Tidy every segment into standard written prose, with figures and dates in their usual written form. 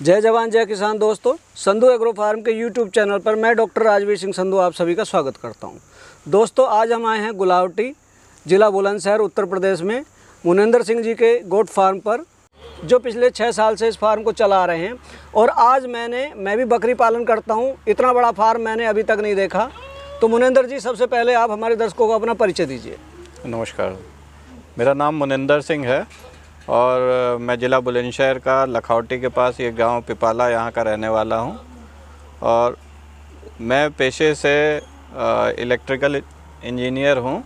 जय जवान जय किसान दोस्तों, संधू एग्रो फार्म के यूट्यूब चैनल पर मैं डॉक्टर राजवीर सिंह संधू आप सभी का स्वागत करता हूं। दोस्तों, आज हम आए हैं गुलावटी, ज़िला बुलंदशहर, उत्तर प्रदेश में मुनिंदर सिंह जी के गोट फार्म पर, जो पिछले 6 साल से इस फार्म को चला रहे हैं। और आज मैं भी बकरी पालन करता हूं, इतना बड़ा फार्म मैंने अभी तक नहीं देखा। तो मुनिंदर जी, सबसे पहले आप हमारे दर्शकों को अपना परिचय दीजिए। नमस्कार, मेरा नाम मुनिंदर सिंह है और मैं ज़िला बुलंदशहर का लखौटी के पास ये गांव पिपाला यहाँ का रहने वाला हूँ। और मैं पेशे से इलेक्ट्रिकल इंजीनियर हूँ।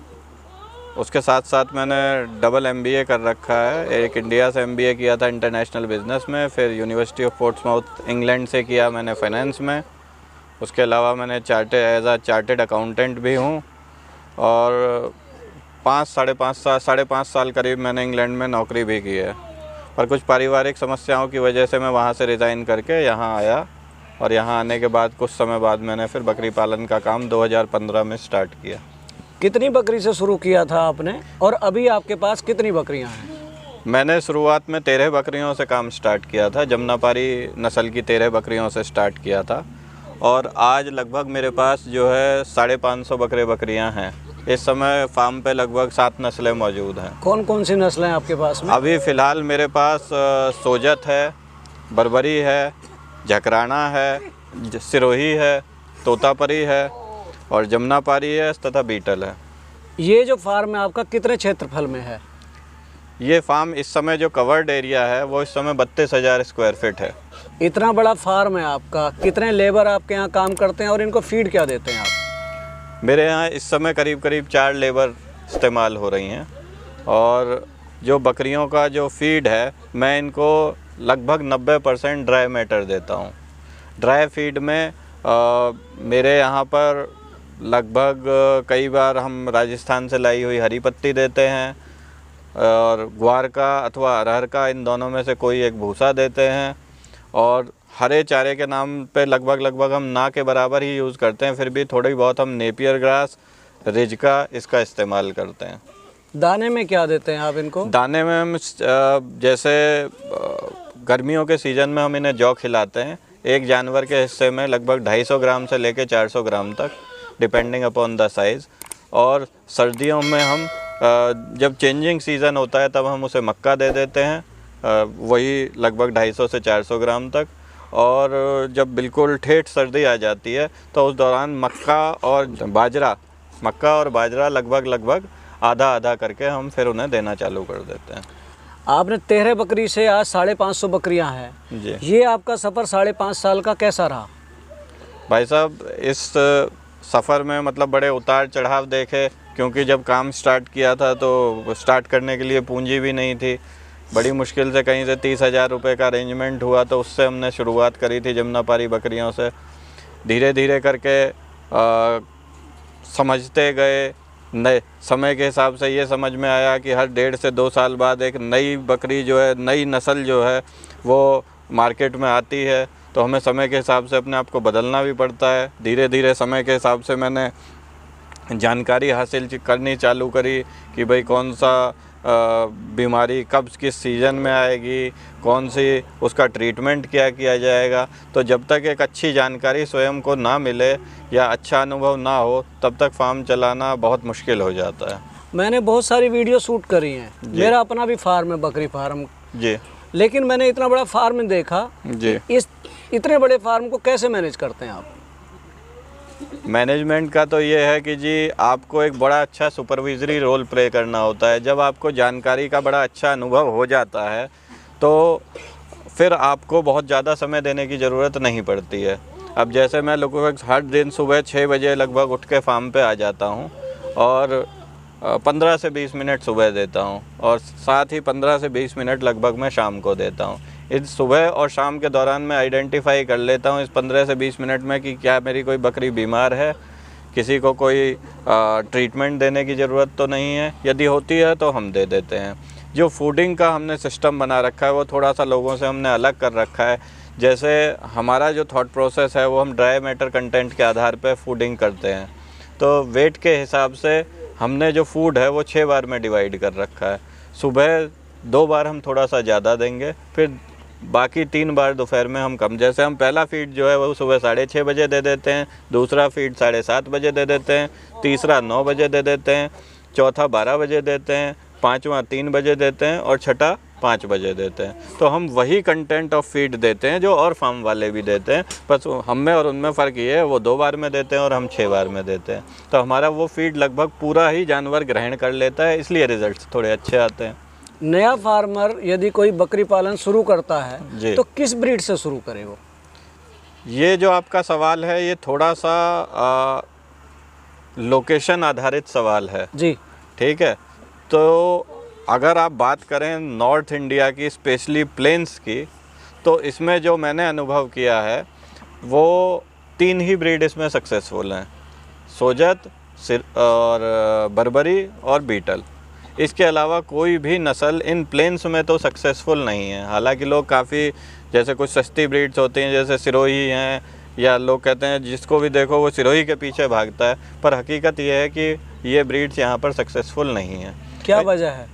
उसके साथ साथ मैंने डबल MBA कर रखा है। एक इंडिया से MBA किया था इंटरनेशनल बिज़नेस में, फिर यूनिवर्सिटी ऑफ पोर्ट्समाउथ इंग्लैंड से किया मैंने फाइनेंस में। उसके अलावा मैंने चार्टेड अकाउंटेंट भी हूँ और साढ़े पाँच साल करीब मैंने इंग्लैंड में नौकरी भी की है। पर कुछ पारिवारिक समस्याओं की वजह से मैं वहाँ से रिज़ाइन करके यहाँ आया और यहाँ आने के बाद कुछ समय बाद मैंने फिर बकरी पालन का काम 2015 में स्टार्ट किया। कितनी बकरी से शुरू किया था आपने और अभी आपके पास कितनी बकरियां हैं? मैंने शुरुआत में 13 बकरियों से काम स्टार्ट किया था। जमुनापारी नस्ल की 13 बकरियों से स्टार्ट किया था और आज लगभग मेरे पास जो है 550 बकरियां हैं। इस समय फार्म पे लगभग 7 नस्लें मौजूद हैं। कौन कौन सी नस्लें हैं आपके पास में? अभी फ़िलहाल मेरे पास सोजत है, बरबरी है, झकराना है, सिरोही है, तोतापरी है और जमुनापारी है तथा बीटल है। ये जो फार्म है आपका कितने क्षेत्रफल में है? ये फार्म इस समय जो कवर्ड एरिया है वो इस समय 32,000 स्क्वायर फीट है। इतना बड़ा फार्म है आपका, कितने लेबर आपके यहाँ काम करते हैं और इनको फीड क्या देते हैं आप? मेरे यहाँ इस समय करीब 4 लेबर इस्तेमाल हो रही हैं और जो बकरियों का जो फीड है मैं इनको लगभग 90% ड्राई मैटर देता हूँ। ड्राई फीड में मेरे यहाँ पर लगभग कई बार हम राजस्थान से लाई हुई हरी पत्ती देते हैं और ग्वार का अथवा अरहर का, इन दोनों में से कोई एक भूसा देते हैं। और हरे चारे के नाम पे लगभग हम ना के बराबर ही यूज़ करते हैं, फिर भी थोड़ी बहुत हम नेपियर ग्रास, रिजका इसका इस्तेमाल करते हैं। दाने में क्या देते हैं आप इनको? दाने में हम जैसे गर्मियों के सीज़न में हम इन्हें जौ खिलाते हैं। एक जानवर के हिस्से में लगभग 250 ग्राम से लेकर 400 ग्राम तक, डिपेंडिंग अपॉन द साइज़। और सर्दियों में हम जब चेंजिंग सीज़न होता है तब हम उसे मक्का दे देते हैं, वही लगभग 250 से 400 ग्राम तक। और जब बिल्कुल ठेठ सर्दी आ जाती है तो उस दौरान मक्का और बाजरा लगभग आधा करके हम फिर उन्हें देना चालू कर देते हैं। आपने 13 बकरी से आज 550 बकरियां हैं जी। ये आपका सफ़र 5.5 साल का कैसा रहा? भाई साहब, इस सफ़र में मतलब बड़े उतार चढ़ाव देखे, क्योंकि जब काम स्टार्ट किया था तो स्टार्ट करने के लिए पूंजी भी नहीं थी। बड़ी मुश्किल से कहीं से 30,000 रुपये का अरेंजमेंट हुआ तो उससे हमने शुरुआत करी थी जमुनापारी बकरियों से। धीरे धीरे करके समझते गए, नए समय के हिसाब से ये समझ में आया कि हर 1.5 से 2 साल बाद एक नई बकरी जो है, नई नस्ल जो है वो मार्केट में आती है, तो हमें समय के हिसाब से अपने आप को बदलना भी पड़ता है। धीरे धीरे समय के हिसाब से मैंने जानकारी हासिल करनी चालू करी कि भाई कौन सा बीमारी कब किस सीज़न में आएगी, कौन सी उसका ट्रीटमेंट क्या किया जाएगा। तो जब तक एक अच्छी जानकारी स्वयं को ना मिले या अच्छा अनुभव ना हो तब तक फार्म चलाना बहुत मुश्किल हो जाता है। मैंने बहुत सारी वीडियो शूट करी हैं, मेरा अपना भी फार्म है, बकरी फार्म जी। लेकिन मैंने इतना बड़ा फार्म देखा जी। इस इतने बड़े फार्म को कैसे मैनेज करते हैं आप? मैनेजमेंट का तो ये है कि जी आपको एक बड़ा अच्छा सुपरविजरी रोल प्ले करना होता है। जब आपको जानकारी का बड़ा अच्छा अनुभव हो जाता है तो फिर आपको बहुत ज़्यादा समय देने की ज़रूरत नहीं पड़ती है। अब जैसे मैं लगभग हर दिन सुबह 6 बजे लगभग उठ के फार्म पे आ जाता हूँ और 15 से 20 मिनट सुबह देता हूँ और साथ ही 15 से 20 मिनट लगभग मैं शाम को देता हूँ। इस सुबह और शाम के दौरान मैं आइडेंटिफाई कर लेता हूँ इस 15 से 20 मिनट में कि क्या मेरी कोई बकरी बीमार है, किसी को कोई ट्रीटमेंट देने की ज़रूरत तो नहीं है। यदि होती है तो हम दे देते हैं। जो फूडिंग का हमने सिस्टम बना रखा है वो थोड़ा सा लोगों से हमने अलग कर रखा है। जैसे हमारा जो थॉट प्रोसेस है वो हम ड्राई मैटर कंटेंट के आधार पर फूडिंग करते हैं। तो वेट के हिसाब से हमने जो फूड है वो 6 बार में डिवाइड कर रखा है। सुबह 2 बार हम थोड़ा सा ज़्यादा देंगे, फिर बाकी 3 बार दोपहर में हम कम, जैसे हम पहला फीड जो है वो सुबह 6:30 बजे दे देते हैं, दूसरा फीड 7:30 बजे दे देते हैं, तीसरा 9 बजे दे देते हैं, चौथा 12 बजे देते हैं, पाँचवा 3 बजे देते हैं और छठा 5 बजे देते हैं। तो हम वही कंटेंट ऑफ फीड देते हैं जो और फार्म वाले भी देते हैं, बस हम में और उनमें फ़र्क ये है वो 2 बार में देते हैं और हम 6 बार में देते हैं। तो हमारा वो फीड लगभग पूरा ही जानवर ग्रहण कर लेता है, इसलिए रिजल्ट्स थोड़े अच्छे आते हैं। नया फार्मर यदि कोई बकरी पालन शुरू करता है तो किस ब्रीड से शुरू करे वो? ये जो आपका सवाल है ये थोड़ा सा लोकेशन आधारित सवाल है जी, ठीक है। तो अगर आप बात करें नॉर्थ इंडिया की, स्पेशली प्लेन्स की, तो इसमें जो मैंने अनुभव किया है वो 3 ही ब्रीड इसमें सक्सेसफुल हैं, सोजत और बर्बरी और बीटल। इसके अलावा कोई भी नस्ल इन प्लेन्स में तो सक्सेसफुल नहीं है। हालांकि लोग काफ़ी, जैसे कुछ सस्ती ब्रीड्स होती हैं जैसे सिरोही हैं, या लोग कहते हैं जिसको भी देखो वो सिरोही के पीछे भागता है, पर हकीकत ये है कि ये ब्रीड्स यहाँ पर सक्सेसफुल नहीं है। क्या वजह है?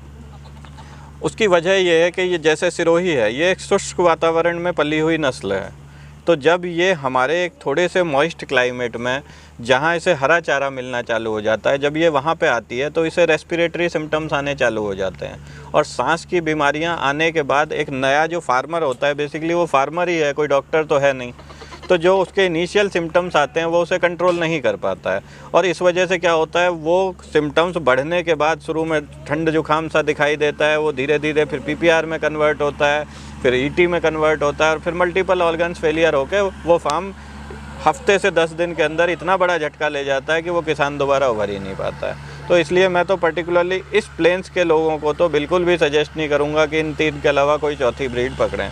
उसकी वजह ये है कि ये जैसे सिरोही है, ये एक शुष्क वातावरण में पली हुई नस्ल है। तो जब ये हमारे एक थोड़े से मॉइस्ट क्लाइमेट में, जहाँ इसे हरा चारा मिलना चालू हो जाता है, जब ये वहाँ पे आती है तो इसे रेस्पिरेटरी सिम्टम्स आने चालू हो जाते हैं, और सांस की बीमारियाँ आने के बाद एक नया जो फार्मर होता है, बेसिकली वो फार्मर ही है, कोई डॉक्टर तो है नहीं, तो जो उसके इनिशियल सिम्टम्स आते हैं वो उसे कंट्रोल नहीं कर पाता है। और इस वजह से क्या होता है, वो सिम्टम्स बढ़ने के बाद शुरू में ठंड जुकाम सा दिखाई देता है, वो धीरे धीरे फिर PPR में कन्वर्ट होता है, फिर ET में कन्वर्ट होता है, और फिर मल्टीपल ऑर्गन्स फेलियर होकर वो फार्म हफ्ते से 10 दिन के अंदर इतना बड़ा झटका ले जाता है कि वो किसान दोबारा उभर ही नहीं पाता है। तो इसलिए मैं तो पर्टिकुलरली इस प्लेन्स के लोगों को तो बिल्कुल भी सजेस्ट नहीं करूँगा कि इन 3 के अलावा कोई चौथी ब्रीड पकड़ें।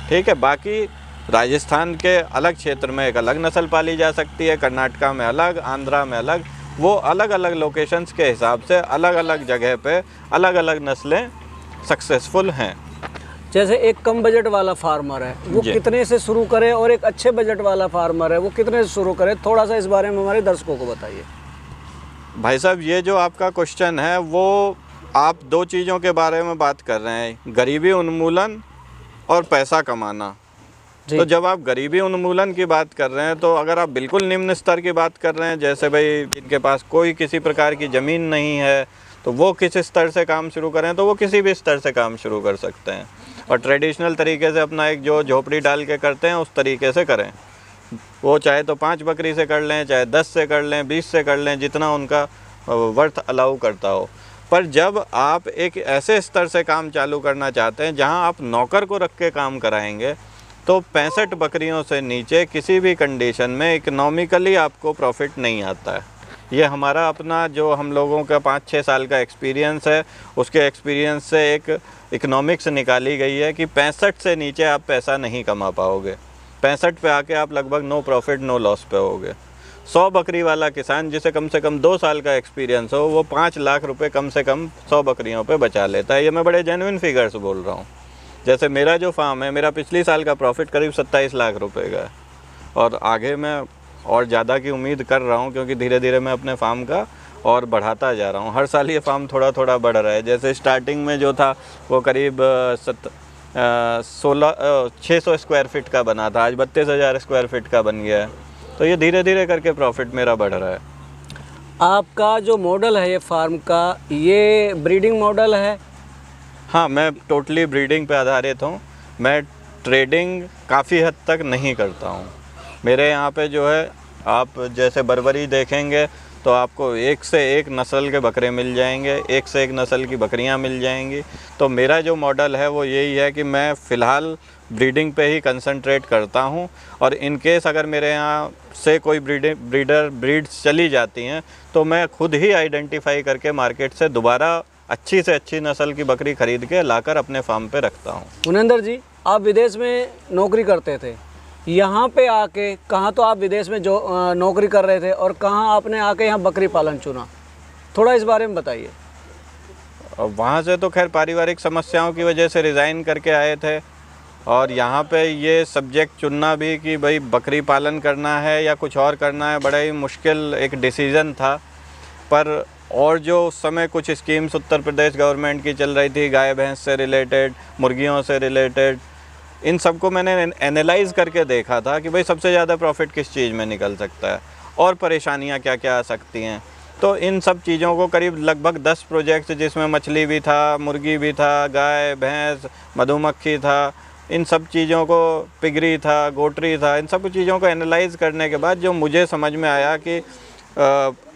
ठीक है, बाकी राजस्थान के अलग क्षेत्र में एक अलग नस्ल पाली जा सकती है, कर्नाटका में अलग, आंध्रा में अलग, वो अलग अलग लोकेशंस के हिसाब से अलग अलग जगह पे अलग अलग नस्लें सक्सेसफुल हैं। जैसे एक कम बजट वाला फार्मर है वो कितने से शुरू करे, और एक अच्छे बजट वाला फार्मर है वो कितने से शुरू करे, थोड़ा सा इस बारे में हमारे दर्शकों को बताइए। भाई साहब, ये जो आपका क्वेश्चन है वो आप 2 चीज़ों के बारे में बात कर रहे हैं, गरीबी उन्मूलन और पैसा कमाना। तो जब आप गरीबी उन्मूलन की बात कर रहे हैं, तो अगर आप बिल्कुल निम्न स्तर की बात कर रहे हैं, जैसे भाई जिनके पास कोई किसी प्रकार की ज़मीन नहीं है, तो वो किस स्तर से काम शुरू करें, तो वो किसी भी स्तर से काम शुरू कर सकते हैं, और ट्रेडिशनल तरीके से अपना एक जो झोपड़ी डाल के करते हैं उस तरीके से करें। वो चाहे तो 5 बकरी से कर लें, चाहे 10 से कर लें, 20 से कर लें, जितना उनका वर्थ अलाउ करता हो। पर जब आप एक ऐसे स्तर से काम चालू करना चाहते हैं जहां आप नौकर को रख के काम कराएंगे, तो 65 बकरियों से नीचे किसी भी कंडीशन में इकोनॉमिकली आपको प्रॉफिट नहीं आता है। ये हमारा अपना जो हम लोगों का 5-6 साल का एक्सपीरियंस है, उसके एक्सपीरियंस से एक इकोनॉमिक्स निकाली गई है कि 65 से नीचे आप पैसा नहीं कमा पाओगे। 65 पे आके आप लगभग नो प्रॉफिट नो लॉस पे होगे। 100 बकरी वाला किसान जिसे कम से कम 2 साल का एक्सपीरियंस हो, वो 5 लाख रुपए कम से कम 100 बकरियों पे बचा लेता है। ये मैं बड़े जेन्युइन फिगर्स बोल रहा हूँ। जैसे मेरा जो फार्म है, मेरा पिछली साल का प्रॉफिट करीब 27 लाख रुपए का है, और आगे मैं और ज़्यादा की उम्मीद कर रहा हूँ, क्योंकि धीरे धीरे मैं अपने फार्म का और बढ़ाता जा रहा हूँ। हर साल ये फार्म थोड़ा थोड़ा बढ़ रहा है। जैसे स्टार्टिंग में जो था वो करीब 600 स्क्वायर फीट का बना था, आज 32,000 स्क्वायर फीट का बन गया है। तो ये धीरे धीरे करके प्रॉफिट मेरा बढ़ रहा है। आपका जो मॉडल है ये फार्म का, ये ब्रीडिंग मॉडल है? हाँ, मैं टोटली ब्रीडिंग पे आधारित हूँ। मैं ट्रेडिंग काफ़ी हद तक नहीं करता हूँ। मेरे यहाँ पे जो है, आप जैसे बर्बरी देखेंगे तो आपको एक से एक नस्ल के बकरे मिल जाएंगे, एक से एक नस्ल की बकरियाँ मिल जाएंगी। तो मेरा जो मॉडल है वो यही है कि मैं फ़िलहाल ब्रीडिंग पे ही कंसंट्रेट करता हूँ, और इन केस अगर मेरे यहाँ से कोई ब्रीड्स चली जाती हैं तो मैं खुद ही आइडेंटिफाई करके मार्केट से दोबारा अच्छी से अच्छी नस्ल की बकरी खरीद के लाकर अपने फार्म पे रखता हूँ। मुनेंद्र जी, आप विदेश में नौकरी करते थे, यहाँ पे आके कहाँ तो आप विदेश में जो नौकरी कर रहे थे और कहाँ आपने आके यहाँ बकरी पालन चुना, थोड़ा इस बारे में बताइए। वहाँ से तो खैर पारिवारिक समस्याओं की वजह से रिज़ाइन करके आए थे, और यहाँ पे ये सब्जेक्ट चुनना भी कि भाई बकरी पालन करना है या कुछ और करना है, बड़ा ही मुश्किल एक डिसीज़न था। पर और जो उस समय कुछ स्कीम्स उत्तर प्रदेश गवर्नमेंट की चल रही थी, गाय भैंस से रिलेटेड, मुर्गियों से रिलेटेड, इन सबको मैंने एनालाइज करके देखा था कि भाई सबसे ज़्यादा प्रॉफिट किस चीज़ में निकल सकता है और परेशानियां क्या क्या आ सकती हैं। तो इन सब चीज़ों को करीब लगभग 10 प्रोजेक्ट्स, जिसमें मछली भी था, मुर्गी भी था, गाय भैंस, मधुमक्खी था, इन सब चीज़ों को, पिगरी था, गोटरी था, इन सब चीज़ों को एनालाइज करने के बाद जो मुझे समझ में आया कि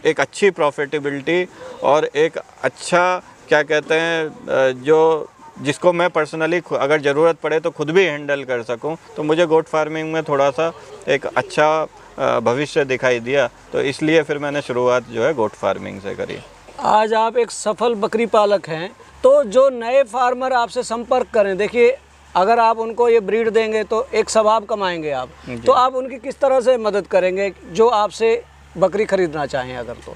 एक अच्छी प्रॉफिटेबिलिटी और एक अच्छा क्या कहते हैं जो जिसको मैं पर्सनली अगर ज़रूरत पड़े तो खुद भी हैंडल कर सकूं, तो मुझे गोट फार्मिंग में थोड़ा सा एक अच्छा भविष्य दिखाई दिया। तो इसलिए फिर मैंने शुरुआत जो है गोट फार्मिंग से करी। आज आप एक सफल बकरी पालक हैं, तो जो नए फार्मर आपसे संपर्क करें, देखिए अगर आप उनको ये ब्रीड देंगे तो एक सवाब कमाएंगे आप, तो आप उनकी किस तरह से मदद करेंगे जो आपसे बकरी खरीदना चाहें अगर? तो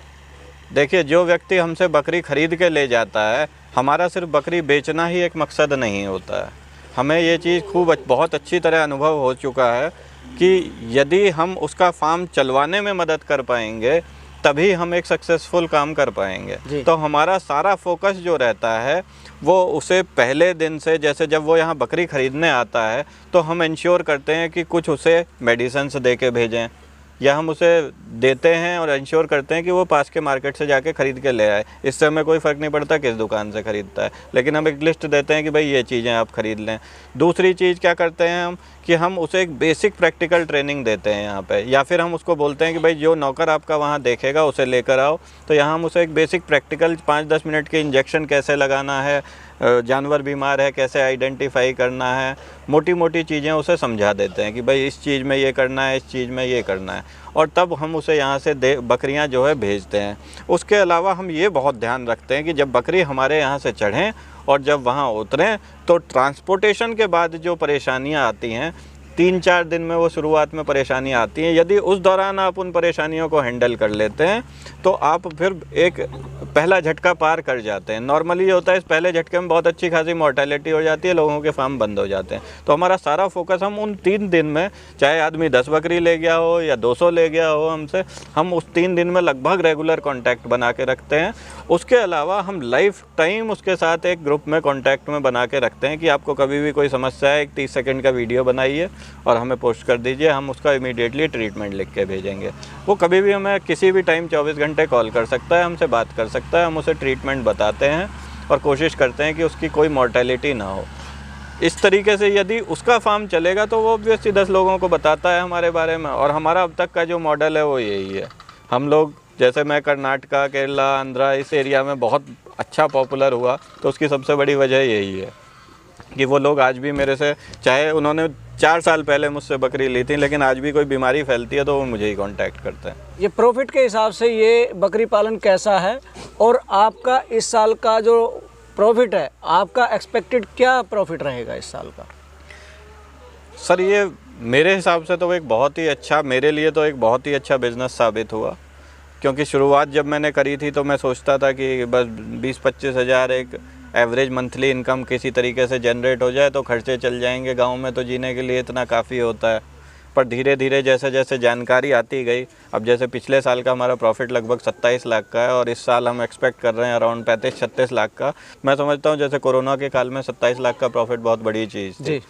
देखिए, जो व्यक्ति हमसे बकरी खरीद के ले जाता है, हमारा सिर्फ बकरी बेचना ही एक मकसद नहीं होता है। हमें ये चीज़ बहुत अच्छी तरह अनुभव हो चुका है कि यदि हम उसका फार्म चलवाने में मदद कर पाएंगे तभी हम एक सक्सेसफुल काम कर पाएंगे। तो हमारा सारा फोकस जो रहता है वो उसे पहले दिन से, जैसे जब वो यहाँ बकरी ख़रीदने आता है तो हम इंश्योर करते हैं कि कुछ उसे मेडिसिन्स दे के भेजें, या हम उसे देते हैं और इंश्योर करते हैं कि वो पास के मार्केट से जाके ख़रीद के ले आए। इससे हमें कोई फ़र्क नहीं पड़ता किस दुकान से ख़रीदता है, लेकिन हम एक लिस्ट देते हैं कि भाई ये चीज़ें आप ख़रीद लें। दूसरी चीज़ क्या करते हैं हम कि हम उसे एक बेसिक प्रैक्टिकल ट्रेनिंग देते हैं यहाँ पे, या फिर हम उसको बोलते हैं कि भाई जो नौकर आपका वहाँ देखेगा उसे लेकर आओ। तो यहाँ हम उसे एक बेसिक प्रैक्टिकल 5-10 मिनट के इंजेक्शन कैसे लगाना है, जानवर बीमार है कैसे आइडेंटिफाई करना है, मोटी मोटी चीज़ें उसे समझा देते हैं कि भाई इस चीज़ में ये करना है, इस चीज़ में ये करना है, और तब हम उसे यहाँ से बकरियाँ जो है भेजते हैं। उसके अलावा हम ये बहुत ध्यान रखते हैं कि जब बकरी हमारे यहाँ से चढ़ें और जब वहाँ उतरें तो ट्रांसपोर्टेशन के बाद जो परेशानियाँ आती हैं, 3-4 दिन में वो शुरुआत में परेशानियाँ आती हैं, यदि उस दौरान आप उन परेशानियों को हैंडल कर लेते हैं तो आप फिर एक पहला झटका पार कर जाते हैं। नॉर्मली ये होता है इस पहले झटके में बहुत अच्छी खासी मॉर्टेलिटी हो जाती है, लोगों के फार्म बंद हो जाते हैं। तो हमारा सारा फोकस हम उन 3 दिन में, चाहे आदमी 10 बकरी ले गया हो या 200 ले गया हो हमसे, हम उस 3 दिन में लगभग रेगुलर कॉन्टैक्ट बना के रखते हैं। उसके अलावा हम लाइफ टाइम उसके साथ एक ग्रुप में कॉन्टैक्ट में बना के रखते हैं कि आपको कभी भी कोई समस्या है, एक 30 सेकंड का वीडियो बनाइए और हमें पोस्ट कर दीजिए, हम उसका इमीडिएटली ट्रीटमेंट लिख के भेजेंगे। वो कभी भी हमें किसी भी टाइम 24 घंटे कॉल कर सकता है, हमसे बात कर सकता है, हम उसे ट्रीटमेंट बताते हैं और कोशिश करते हैं कि उसकी कोई मॉर्टेलिटी ना हो। इस तरीके से यदि उसका फार्म चलेगा तो वो ऑब्वियसली 10 लोगों को बताता है हमारे बारे में। और हमारा अब तक का जो मॉडल है वो यही है। हम लोग, जैसे मैं कर्नाटका, केरला, आंध्रा, इस एरिया में बहुत अच्छा पॉपुलर हुआ, तो उसकी सबसे बड़ी वजह यही है कि वो लोग आज भी मेरे से, चाहे उन्होंने 4 साल पहले मुझसे बकरी ली थी, लेकिन आज भी कोई बीमारी फैलती है तो वो मुझे ही कांटेक्ट करते हैं। ये प्रॉफिट के हिसाब से ये बकरी पालन कैसा है, और आपका इस साल का जो प्रॉफिट है, आपका एक्सपेक्टेड क्या प्रॉफिट रहेगा इस साल का? सर, ये मेरे हिसाब से तो एक बहुत ही अच्छा, मेरे लिए तो एक बहुत ही अच्छा बिज़नेस साबित हुआ, क्योंकि शुरुआत जब मैंने करी थी तो मैं सोचता था कि बस 20-25 हज़ार एक एवरेज मंथली इनकम किसी तरीके से जनरेट हो जाए तो खर्चे चल जाएंगे, गांव में तो जीने के लिए इतना काफ़ी होता है। पर धीरे धीरे जैसे जैसे जानकारी आती गई, अब जैसे पिछले साल का हमारा प्रॉफिट लगभग 27 लाख का है और इस साल हम एक्सपेक्ट कर रहे हैं अराउंड 35-36 लाख का। मैं समझता हूँ जैसे कोरोना के काल में 27 लाख का प्रॉफिट बहुत बड़ी चीज़ थी।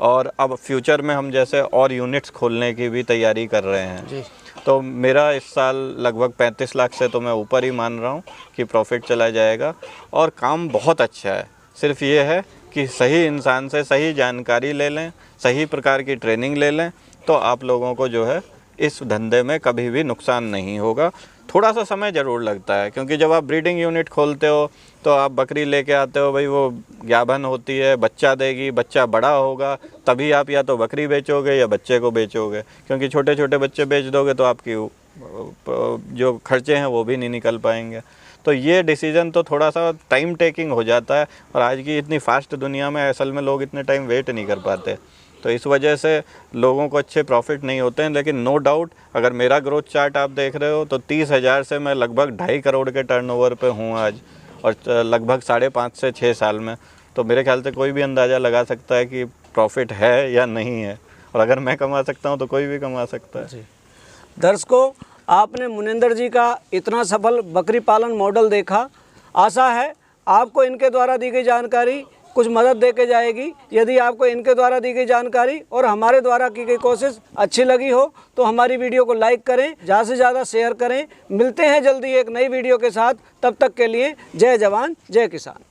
और अब फ्यूचर में हम जैसे और यूनिट्स खोलने की भी तैयारी कर रहे हैं जी। तो मेरा इस साल लगभग 35 लाख से तो मैं ऊपर ही मान रहा हूँ कि प्रॉफिट चला जाएगा। और काम बहुत अच्छा है, सिर्फ ये है कि सही इंसान से सही जानकारी ले लें, सही प्रकार की ट्रेनिंग ले लें, तो आप लोगों को जो है इस धंधे में कभी भी नुकसान नहीं होगा। थोड़ा सा समय ज़रूर लगता है, क्योंकि जब आप ब्रीडिंग यूनिट खोलते हो तो आप बकरी लेके आते हो, भाई वो गाभन होती है, बच्चा देगी, बच्चा बड़ा होगा, तभी आप या तो बकरी बेचोगे या बच्चे को बेचोगे, क्योंकि छोटे छोटे बच्चे बेच दोगे तो आपकी जो खर्चे हैं वो भी नहीं निकल पाएंगे। तो ये डिसीज़न तो थोड़ा सा टाइम टेकिंग हो जाता है, और आज की इतनी फास्ट दुनिया में असल में लोग इतने टाइम वेट नहीं कर पाते, तो इस वजह से लोगों को अच्छे प्रॉफिट नहीं होते हैं। लेकिन नो डाउट, अगर मेरा ग्रोथ चार्ट आप देख रहे हो तो 30,000 से मैं लगभग 2.5 करोड़ के टर्नओवर पे हूँ आज, और लगभग 5.5 से 6 साल में। तो मेरे ख्याल से कोई भी अंदाज़ा लगा सकता है कि प्रॉफिट है या नहीं है, और अगर मैं कमा सकता हूँ तो कोई भी कमा सकता है जी। दर्शकों, आपने मुनिंदर जी का इतना सफल बकरी पालन मॉडल देखा। आशा है आपको इनके द्वारा दी गई जानकारी कुछ मदद दे के जाएगी। यदि आपको इनके द्वारा दी गई जानकारी और हमारे द्वारा की गई कोशिश अच्छी लगी हो तो हमारी वीडियो को लाइक करें, ज़्यादा से ज़्यादा शेयर करें। मिलते हैं जल्दी एक नई वीडियो के साथ, तब तक के लिए जय जवान जय किसान।